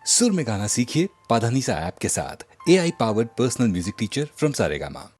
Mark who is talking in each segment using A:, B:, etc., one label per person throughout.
A: सुर में गाना सीखिए पाधानीसा ऐप के साथ। AI powered personal music teacher from Saregama.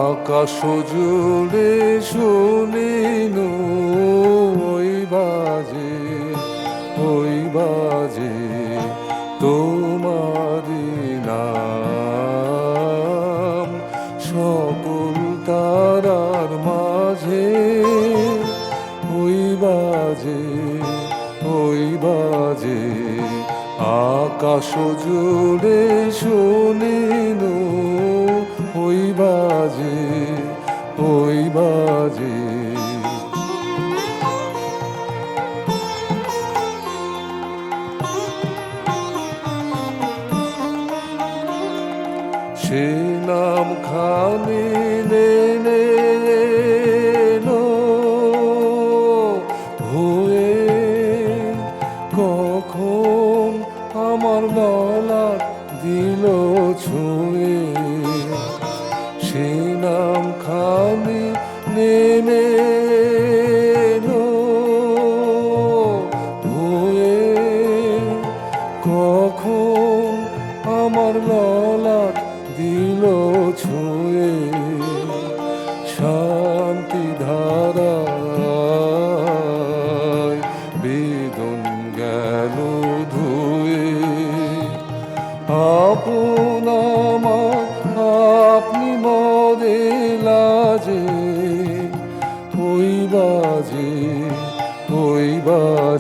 B: আকাশ জুড়ে শুনিনু ওই বাজে তোমারি নাম, সকল তারার মাঝে ওই বাজে আকাশ জুড়ে শুনিনু ওই বাজে সে নাম খানি হয়ে কখন আমার ললাট দিল ছুঁয়ে, সে নাম খানি হয়ে কখন আমার ললাট দিল ছুঁয়ে।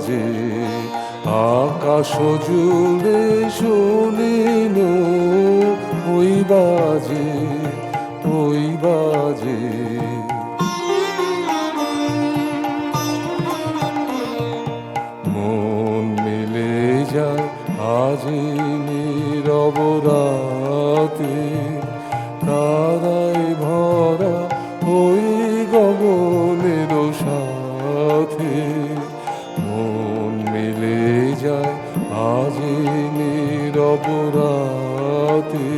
B: বাজে আকাশ জুড়ে শুনিনু ওই বাজে ওই বাজে মন মিলে যায় আজি নীরব রাতে তারাই ভরা ওই গগনের সাথে মন মিলে যায় আজি নীরব রাতে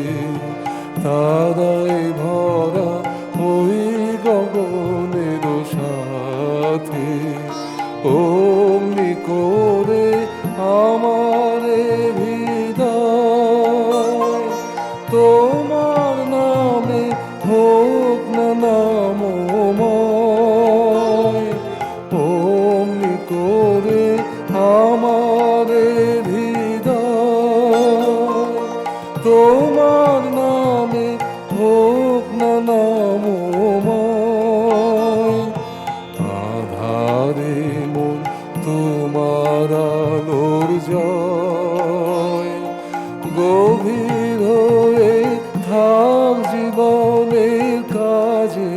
B: তারাই ভরা ওই গগনের সাথে অমনি করে আমার হৃদয় তোমার নামে হোক না নামময় অমনি করে আমার হৃদয় তোমার নামে হোক না নামময় আধারে মন তোমার আলোর জয় গভীর হয়ে থাক জীবনের কাজে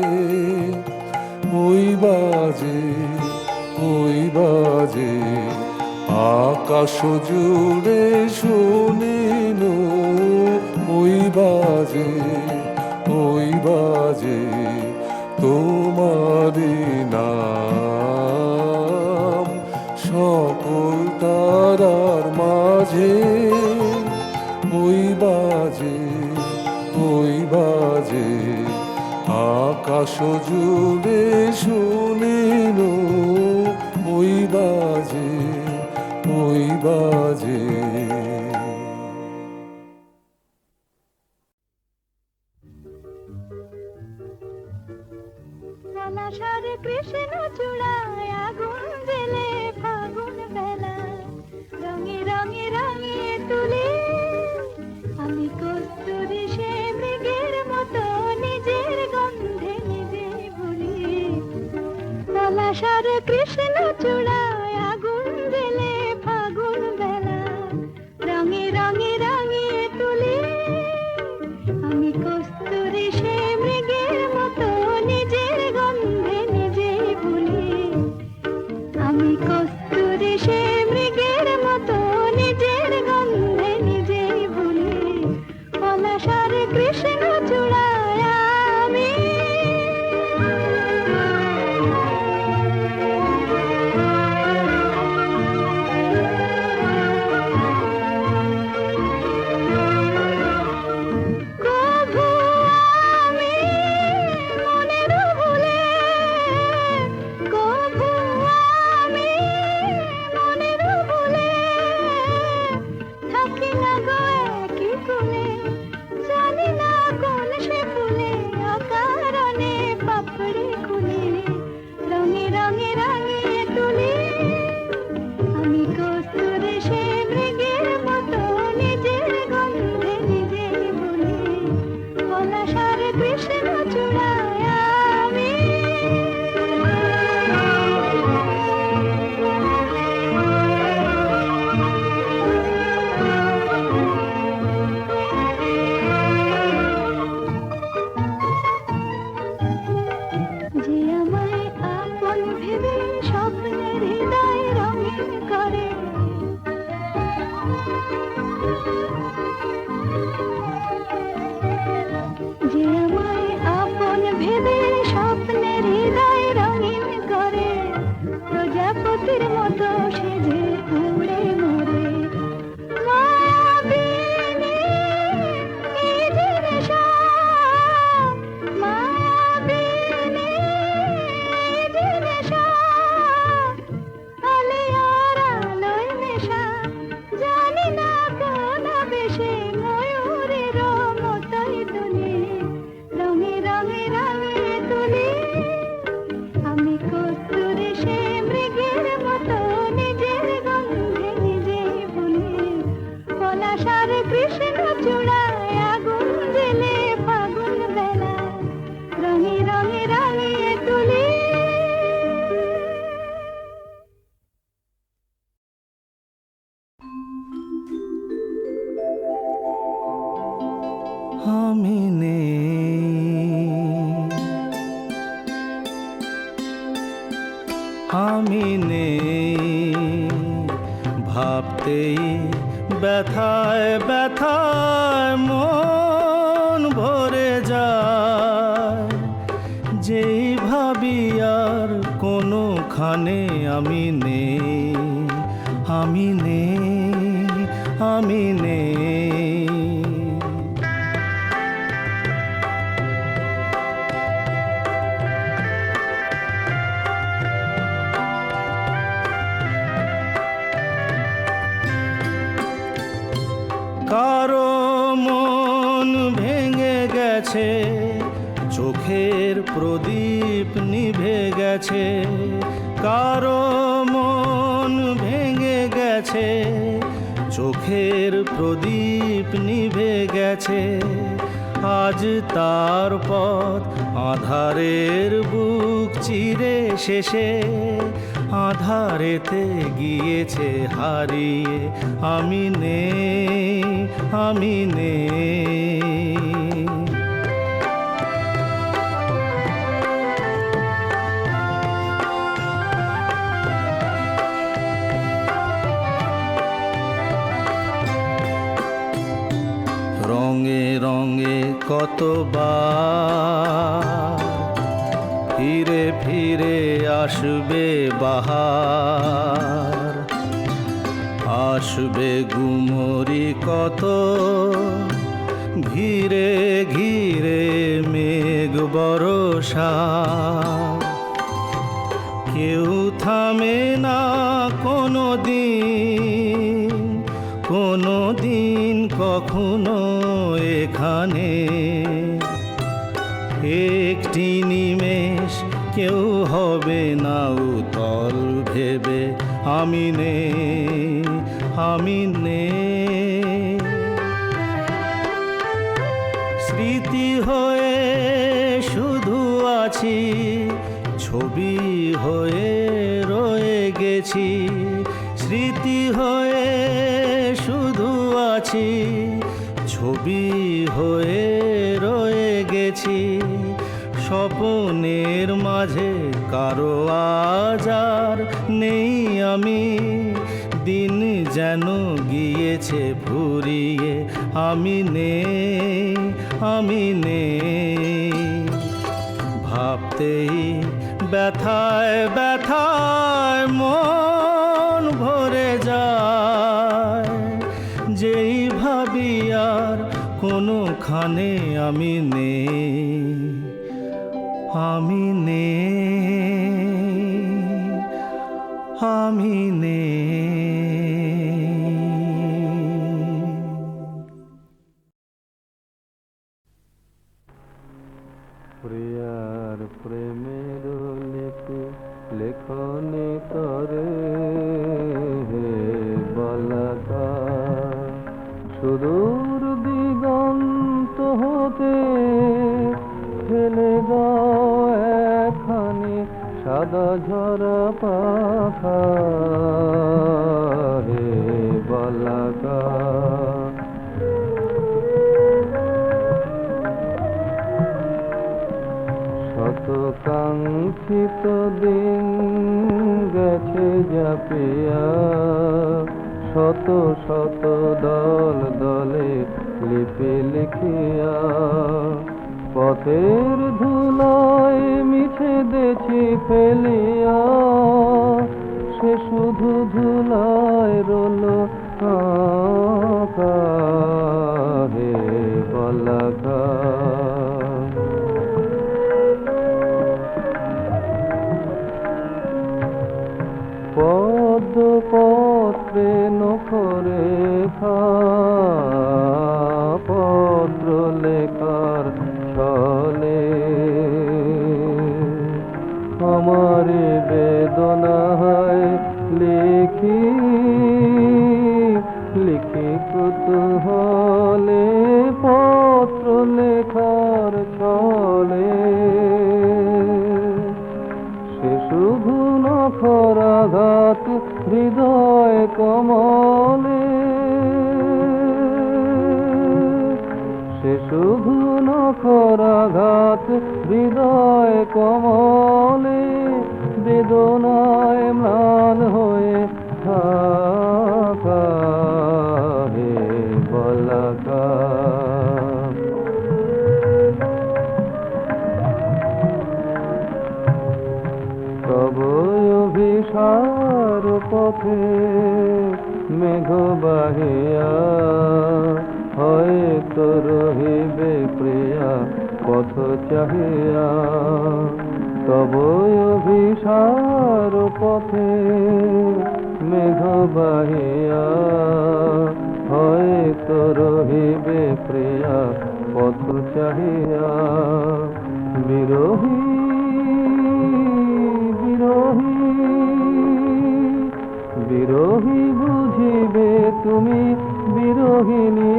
B: ওই বাজে ওই বাজে আকাশ জুড়ে শুনিনু ওই বাজে তোমারি নাম সকল তারার মাঝে ওই বাজে আকাশ জুড়ে শুনিনু ওই বাজে
C: সারে কৃষ্ণ চূড়ায় আগুন জেলে ফাগুন বেলা রঙে রঙে রঙে তুলে আমি কস্তুরী সে মৃগের মতো নিজের গন্ধে নিজে ভুলি সারে কৃষ্ণ চূড়ায় আগুন জেলে ফাগুন বেলা রঙে রঙে রঙে তুলে আমি কস্তুরী সে মৃগের মতো নিজের গন্ধে নিজে ভুলি আমি কস্তুরী সে মৃগের মতো নিজের গন্ধে নিজে ভুলি পলাশারে কৃষ্ণ চূড়ায় আমি
D: আমি নেই, ভাবতেই ব্যথায় ব্যথায় মন ভরে যায়। যেই ভাবি আর কোনোখানে আমি নেই, আমি নেই, আমি নেই। কারো মন ভেঙে গেছে, চোখের প্রদীপ নিভে গেছে। কারো মন ভেঙে গেছে, চোখের প্রদীপ নিভে গেছে। আজ তার পথ আঁধারের বুক চিরে শেষে, আঁধারেতে গিয়েছে হারিয়ে। আমি নেই, আমি নেই। রঙে রঙে কতবার ফিরে ফিরে আসবে বাহার, আসবে গুমরি কত ঘিরে ঘিরে মেঘ বরষা। কেউ থামে না কোনো দিন, কোনো দিন কখনো এখানে। একটি নিমেষ কেউ হবে না উতল ভেবে। আমি নেই, আমি নেই। স্মৃতি হয়ে শুধু আছি, ছবি হয়ে রয়ে গেছি। স্মৃতি হয়ে শুধু আছি, ছবি হয়ে রয়ে গেছি। স্বপ্নের মাঝে কারো আজ আর নেই আমি, দিন যেন গিয়েছে ফুরিয়ে। আমি নেই, আমি নেই। ভাবতেই ব্যথায় ব্যথায় মন ভরে যায়। যেই ভাবি আর কোনোখানে আমি নেই, আমি নেই, আমি নেই।
B: প্রিয়ার প্রেমের লেখনে তরে বলাকা, সুদূর দিগন্ত হতে ফেলে দাও একখানি সাদা ঝরা পাখা। হে বলাকা, শত কাঙ্ক্ষিত দিন গেছে জাপিয়া, শত শত দল দলে লিপি লিখিয়া। পথের ধুলায় মিছে দেছি ফেলিয়া, সে শুধু ধুলায় রল আঁকা। হে বলাকা, পদ্ম পত্রে নখরে পত্র লেখার ছলে, আমার বেদনায় লিখি লিখি কুতূহলে। পত্র লেখার ছলে, সে শুধু নখরাঘাত হৃদয় কমলে। সে শুধু নখরাঘাত হৃদয় কমলে। বেদনায় ম্লান হয়ে থাকা হে বলাকা। তব অভিসার পথে মেঘ বাহিয়া হয়তো রহিবে প্রিয়া পথ চাহিয়া। তব অভিসার পথে মেঘ বাহিয়া হয়তো রহিবে প্রিয়া পথ চাহিয়া। বিরোহী বিরোহী বিরোহী বুঝিবে তুমি বিরোহিনী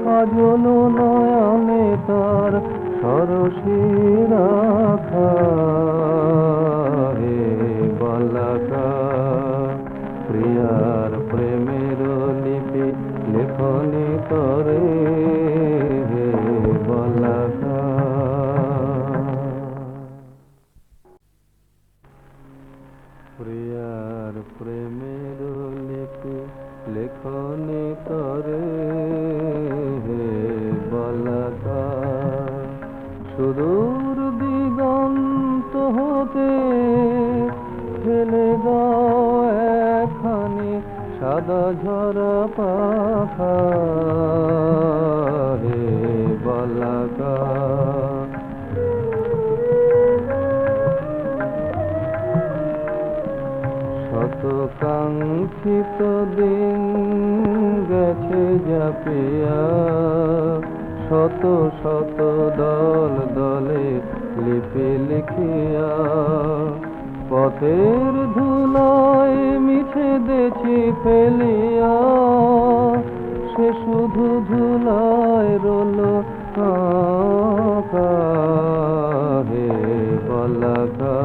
B: কাজল নয়নে তার সরসী রাখা হে বালাকা। প্রিয়ার প্রেমের লিপি লেখনি তরে হে বালাকা। প্রিয়ার প্রেমের লিপি লেখনি তরে হে বালাকা। সুদূর দিগন্ত হতে ফেলে দাও একখানি সাদা ঝরা পাখা হে বালাকা। শত কাঙ্ক্ষিত দিন গেছে জাপিয়া শত শত দল দলে লিপি লিখিয়া। পথের ধুলায় মিছে দেছি ফেলিয়া সে শুধু ধুলায় রোল আঁকা হে বালাকা।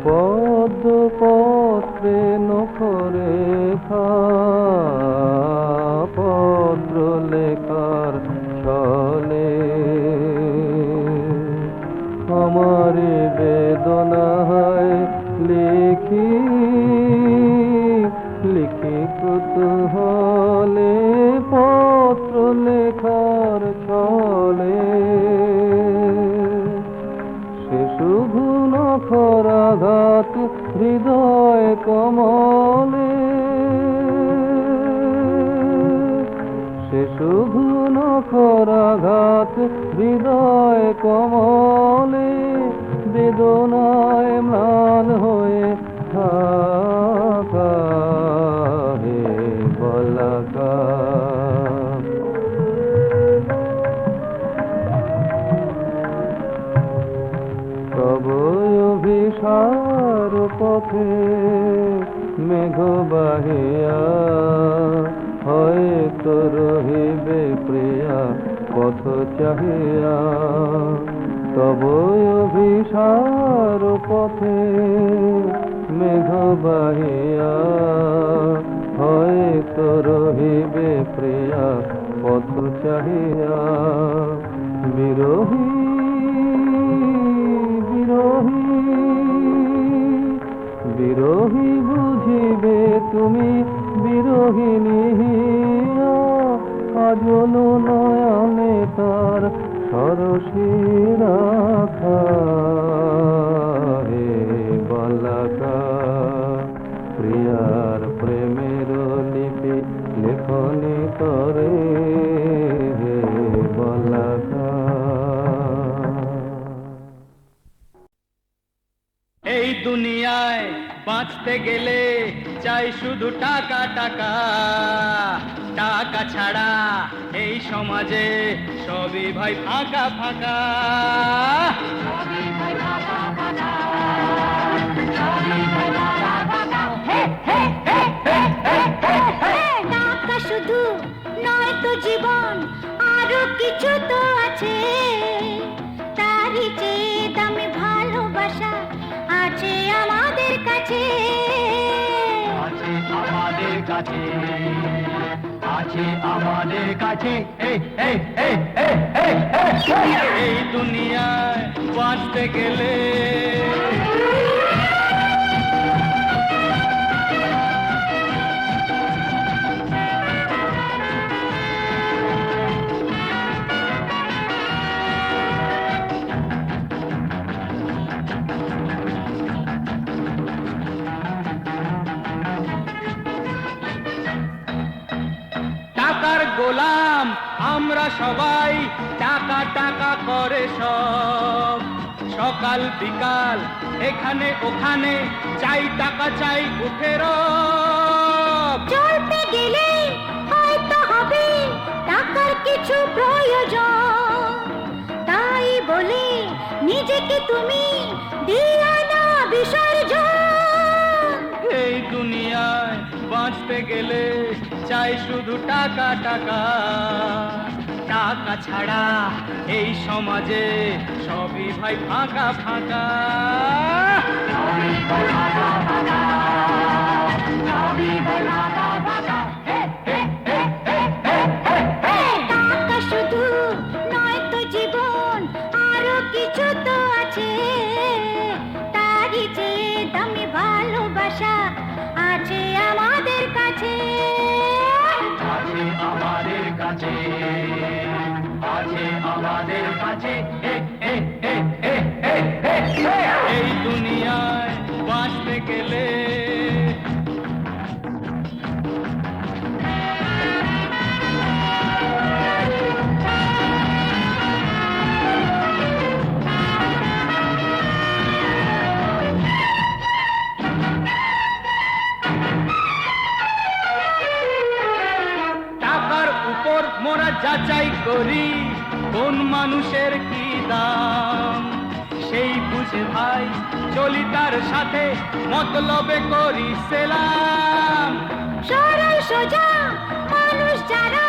B: পদ্ম পত্রে নখরে পত্র লেখার ছলে আমার বেদনায় লিখি লিখি কুতূহলে পত্র লেখার ছলে। সে শুধু নখরাঘাত হৃদয় কমলে সে শুধু নখরাঘাত হৃদয় কমলে বেদনায় ম্লান হয়ে থাকা হে বালাকা। তব অভিসার পথে মেঘ বাহিয়া হয়তো রহিবে প্রিয়া পথ চাহিয়া। তব অভিসার পথে মেঘ বাহিয়া হয়তো রহিবে প্রিয়া পথ চাহিয়া। বিরোহী বিরোহী বিরোহী বুঝিবে তুমি বিরোহিনী কাজল নয়নে তার সরসী রাখা হে বালাকা। প্রিয়ার প্রেমের লিপি লেখনি তরে হে বালাকা।
D: এই দুনিয়ায় বাঁচতে গেলে চাই শুধু টাকা টাকা। টাকা ছাড়া এই সমাজে সবই ভাই ফাঁকা ফাঁকা।
C: টাকা শুধু নয় তো জীবন, আরো কিছু তো আছে। তারই চেয়ে দামি ভালোবাসা আছে আমাদের কাছে।
D: কাছে, আছে আমাদের কাছে। এই দুনিয়ায় বাঁচতে গেলে টাকার গোলাম আমরা সবাই, টাকা টাকা করে সব, সকাল বিকাল এখানে ওখানে চাই টাকা চাই উঠে রব।
C: চলতে গেলে হয়তো হবে টাকার কিছু প্রয়োজন, তাই বলে নিজেকে তুমি দিও না বিসর্জন।
D: এই দুনিয়ায় বাঁচতে গেলে চাই শুধু টাকা টাকা, টাকা ছাড়া এই সমাজে সবই ভাই ফাঁকা ফাঁকা।
C: টাকা শুধু নয় তো জীবন, আরো কিছু তো আছে, তারই চেয়ে দামি ভালোবাসা আছে আমাদের কাছে।
D: আছে আমাদের কাছে, আছে আমাদের কাছে। এই দুনিয়ায় বাঁচতে গেলে টাকার উপর মোরা যাচাই করি কোন মানুষের কি দাম, সেই বুঝে ভাই চলি তার সাথে, মতলবে করি সেলাম।
C: সরল সোজা মানুষ যারা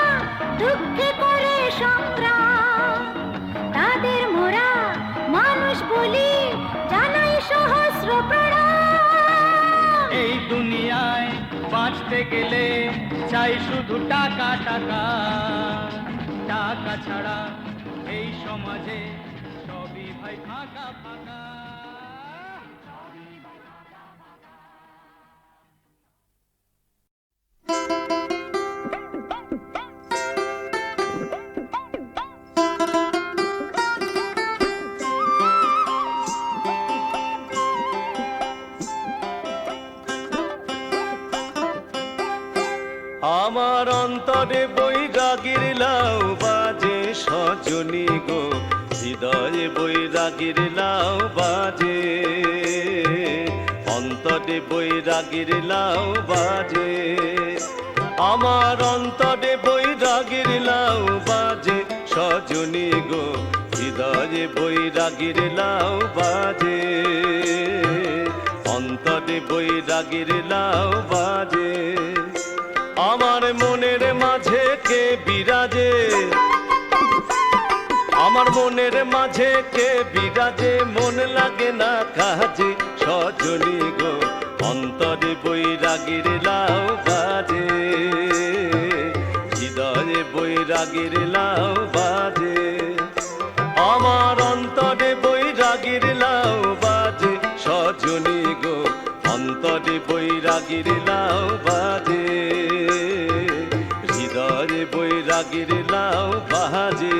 C: দুঃখে করে সংগ্রাম, তাদের মোরা মানুষ বলি জানাই সহস্র প্রণাম।
D: এই দুনিয়ায় বাঁচতে গেলে চাই শুধু টাকা টাকা, টাকা ছাড়া এই সমাজে সবই ভাই ফাঁকা ফাঁকা।
B: আমার অন্তরে বৈরাগীর লাউ বাজে সজনী গো, হৃদয়ে বৈরাগীর লাউ বাজে, অন্তরে বৈরাগীর লাউ বাজে। আমার অন্তরে বৈরাগীর লাউ বাজে সজনী গো, হৃদয়ে বৈরাগীর লাউ বাজে, অন্তরে বৈরাগীর লাউ বাজে। আমার মনের মাঝে কে বিরাজে, আমার মনের মাঝে কে বিরাজে, মন লাগে না কাজে সজনী গো, অন্তরে বৈরাগীর লাউ বাজে, হৃদয়ে বৈরাগীর লাউ বাজে। আমার অন্তরে বৈরাগীর লাউ বাজে সজনী গো, অন্তরে বৈরাগীর লাউ বাজে, হৃদয়ে বৈরাগীর লাউ বাজে।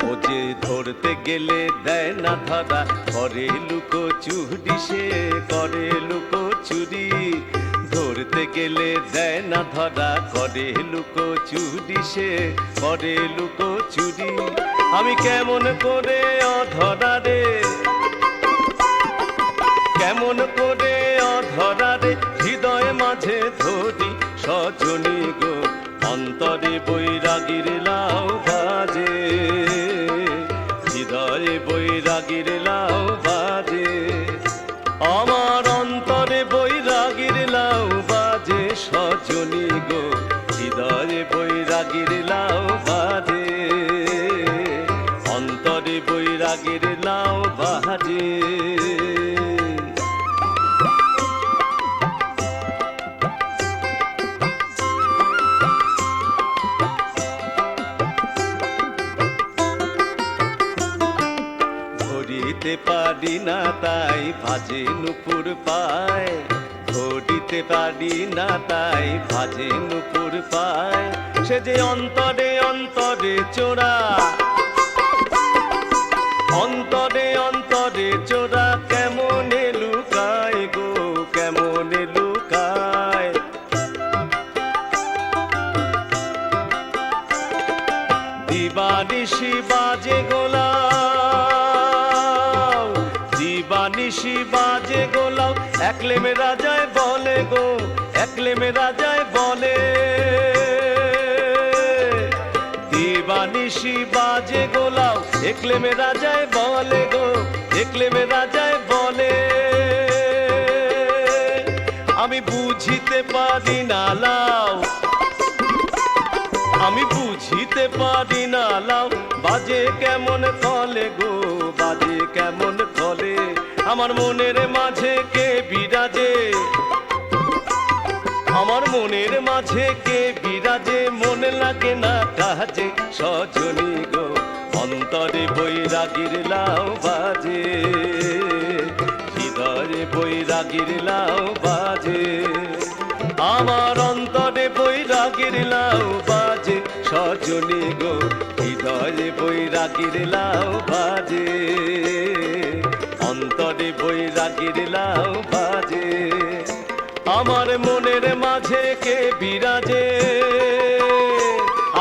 B: ও যে ধরতে গেলে দেয় না ধরা, করে লুকো চুরি, সে করে লুকো চুরি, ধরতে গেলে দেয় না ধরা, করে লুকো চুরি, সে করে লুকো চুরি। আমি কেমন করে অধরা রে, কেমন করে অধরা রে, হৃদয় মাঝে ধরি সজনী গো, অন্তরে বৈরাগীর লাউ বাজে, হৃদয়ে বৈরাগীর লাউ বাজে। আমার অন্তরে বৈরাগীর লাউ বাজে সজনী গো, হৃদয়ে বৈরাগীর লাউ বাজে, অন্তরে বৈরাগীর লাউ বাজে। ধরিতে পারি না তাই ভাজে নুপুর পায়, ধরিতে পারি না তাই ভাজে নুপুর পায়। সে যে অন্তরে অন্তরে চোরা, অন্তরে অন্তরে চোরা, কেমনে লুকায় গো কেমনে লুকায়। দিবানিশি বাজে গোলাও, দিবানিশি বাজে গোলাও, একলে মেরা যায় বলে গো একলে মেরা যায় বলে। দিবানিশি বাজে গোলাও, একলে মেরা যায় বলে গো একলে মেরা যায় বলে। আমি বুঝিতে পারি না লাও, আমি বুঝিতে পারি না লাও বাজে কেমন কলে গো বাজে কেমন কলে। আমার মনের মাঝে কে বিরাজে, আমার মনের মাঝে কে বিরাজে, মন লাগে না কাজে সজনী গো অন্তরে বৈরাগীর লাউ বাজে, হৃদয়ে বৈরাগীর লাউ বাজে। আমার অন্তরে বৈরাগীর লাউ বাজে সজনী গো, হৃদয়ে বৈরাগীর লাউ বাজে, অন্তরে বৈরাগীর লাউ বাজে। আমার মনের মাঝে কে বিরাজে,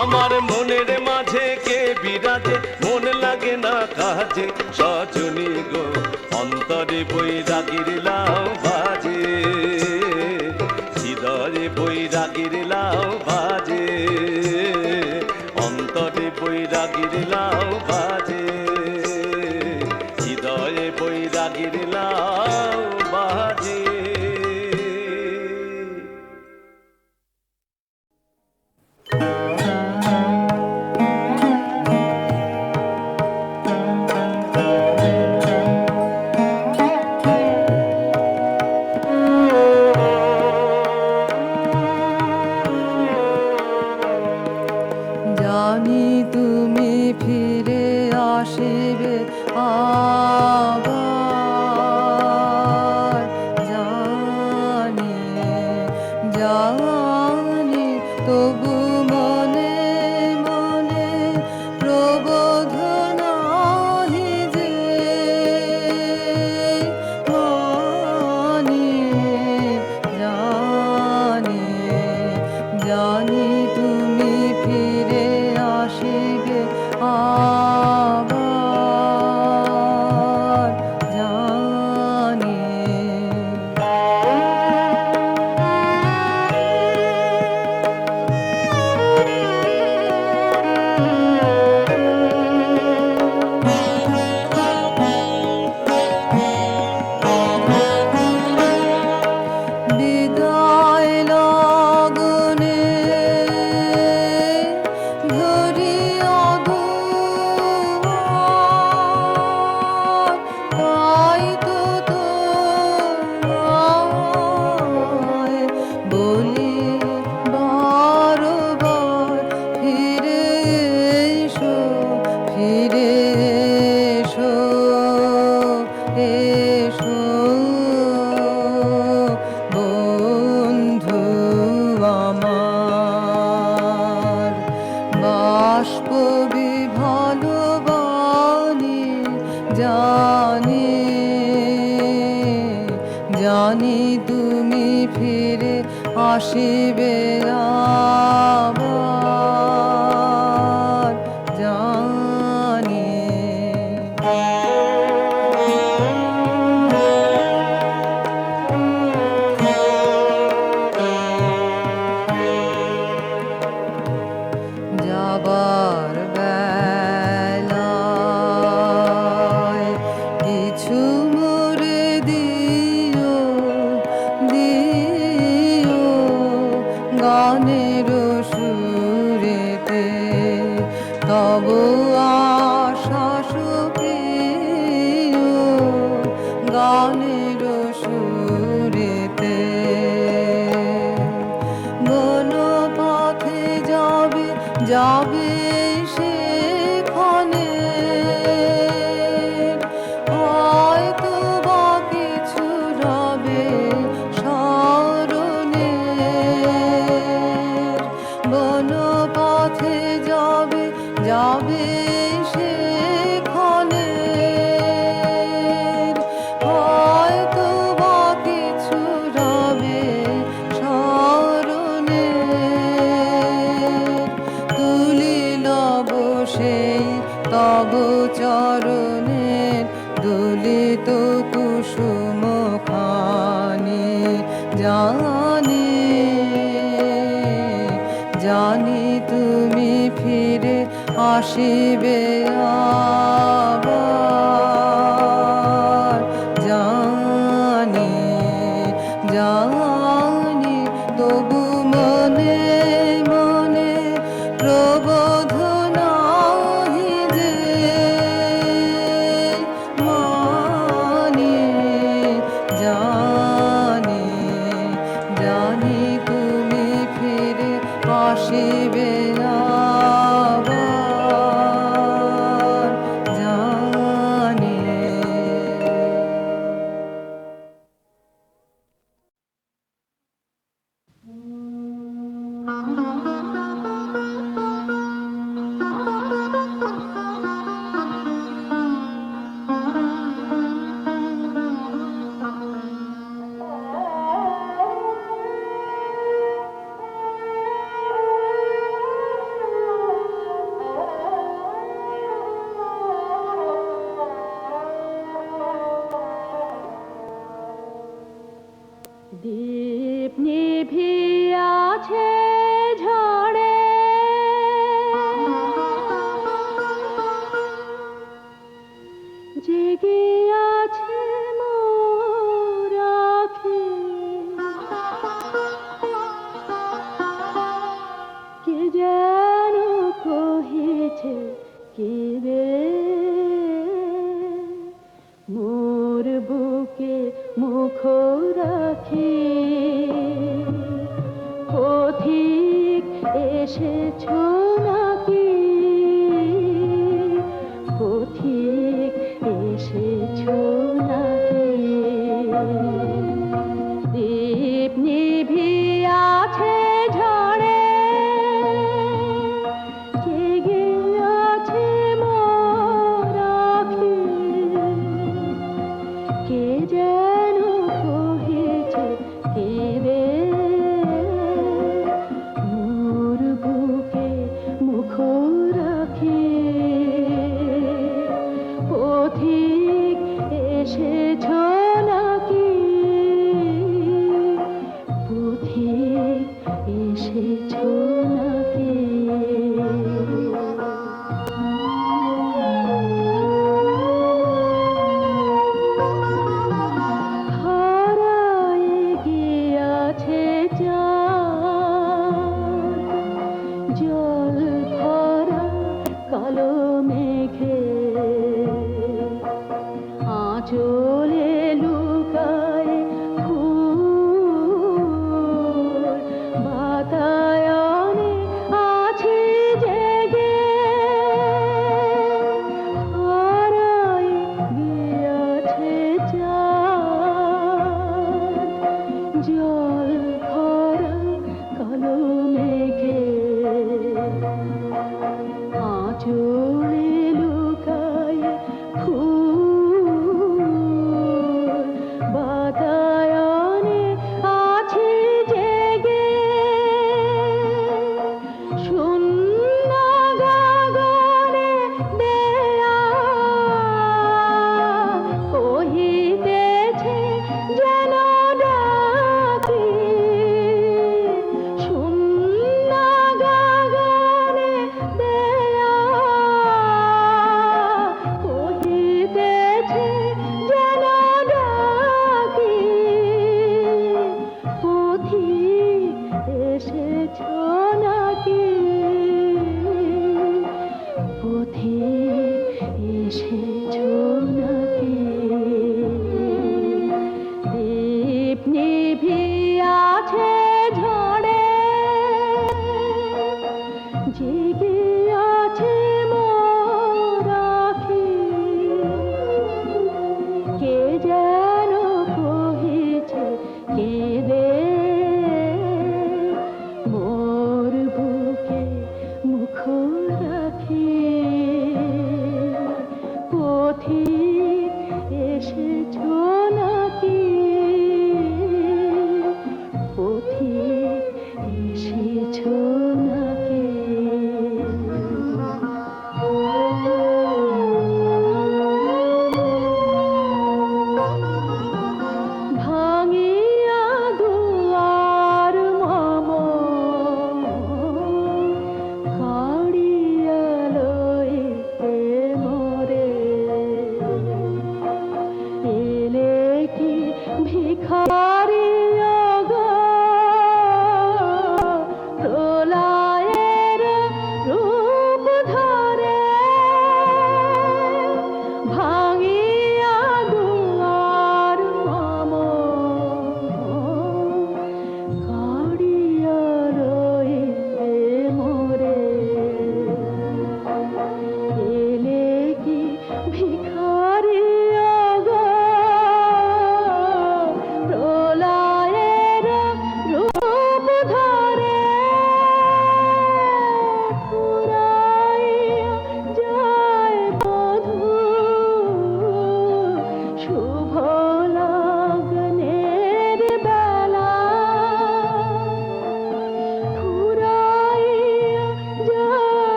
B: আমার মনের মাঝে কে বিরাজে, মন লাগে না কাজে সজনী গো অন্তরে বৈরাগীর লাউ বাজে, হৃদয়ে বৈরাগীর লাউ বাজে, অন্তরে বৈরাগীর লাউ বাজে, হৃদয়ে বৈরাগীর লাউ বাজে।
E: জানি তুমি ফিরে আসিবে আবার, জানি জানি তবু মনে মনে প্রবোধ নাহি যে মানি, জানি জানি তুমি ফিরে আসিবে আবার, জানি। বিদায় লগনে ধরিয়া দুয়ার, তাই তো তোমায় বলি বারবার, ফিরে এসো ফিরে এসো এসো বন্ধু আমার। বাষ্প বিভালো বাণী জানি, জানি তুমি ফিরে আসিবে আবার, জানি। যাবার বেলায় কিছু মোরে দিও দিও গানের তব আশ্বাস প্রিয় গানের সুরেতে বন পথে যাবে যাবে সেখানে হয়তো বা কিছু রবে স্মরণে বন পথে যাবে যাবে সেখানে হয়তো বা কিছু রবে স্মরণে তুলিল সেই তব চরণের দুলিত কুসুম খানি জানি জানি তুমি ফিরে আসিবে আবার জানি জানি তবু মনে মনে প্রবোধ নাহি যে মানি জানি জানি তুমি ফিরে আসিবে আবার জানি।
C: দীপ নিভিয়াছে ঝড়ে জেগে আছে মোর আঁখি কে যেন কহিছে কি রে মোর বুকে মুখ রাখি পথিক এসেছ নাকি পথিক এসেছ নাকি দীপ নিভিয়াছে ঝড়ে জেগে আছে মোর আঁখি কে যেন কহিছে কে রে মোর বুকে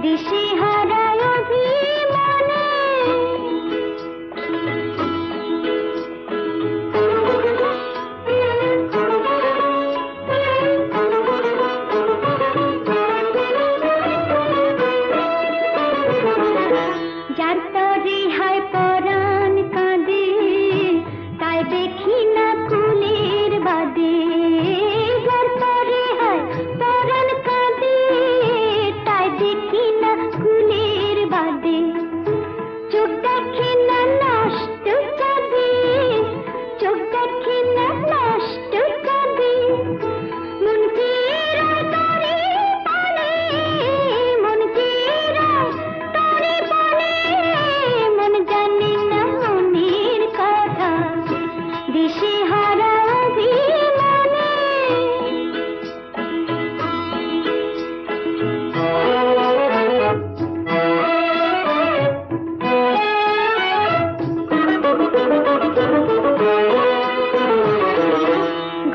C: দিশে হারায় অভিমানে যার তরে হায় পরাণ কাঁদে তাই দেখি না কুলের বাদে যার তরে হায় পরাণ কাঁদে তাই দেখি না কুলের বাদে চোখ দেখে না নষ্ট চাঁদে চোখ দেখে না নষ্ট চাঁদে মন চিরায় তরে পানে মন চিরায় তরে পানে মন জানে না মনের কথা দিশে হারা অভিমানে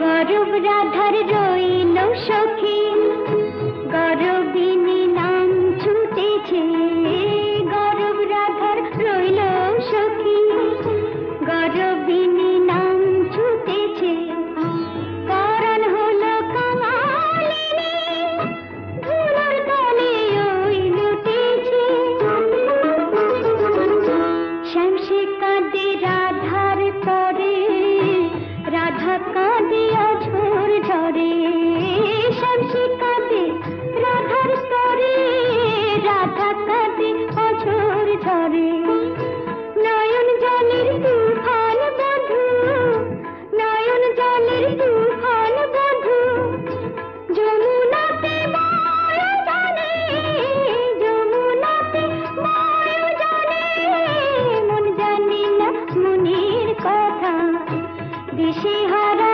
C: গরব রাধার রইল সখী গরবিনী নাম ছুটেছে গরব রাধার রইল সখী গরবিনী নাম ছুটেছে পরাণ হলো কাঙালিনী ধুলোর তলে ওই লুটেছে শ্যামসে কাঁদে রাধার তরে রাধা কাঁদে অঝোর ঝরে শ্যামসে কাঁদে রাধার তরে রাধা কাঁদে অঝোর ঝরে নয়ন জলের তুফান বধূ নয়ন জলের তুফান বধূ যমুনাতে মায় জানে যমুনাতে মায় জানে মন জানে না মনের কথা দিশে হারা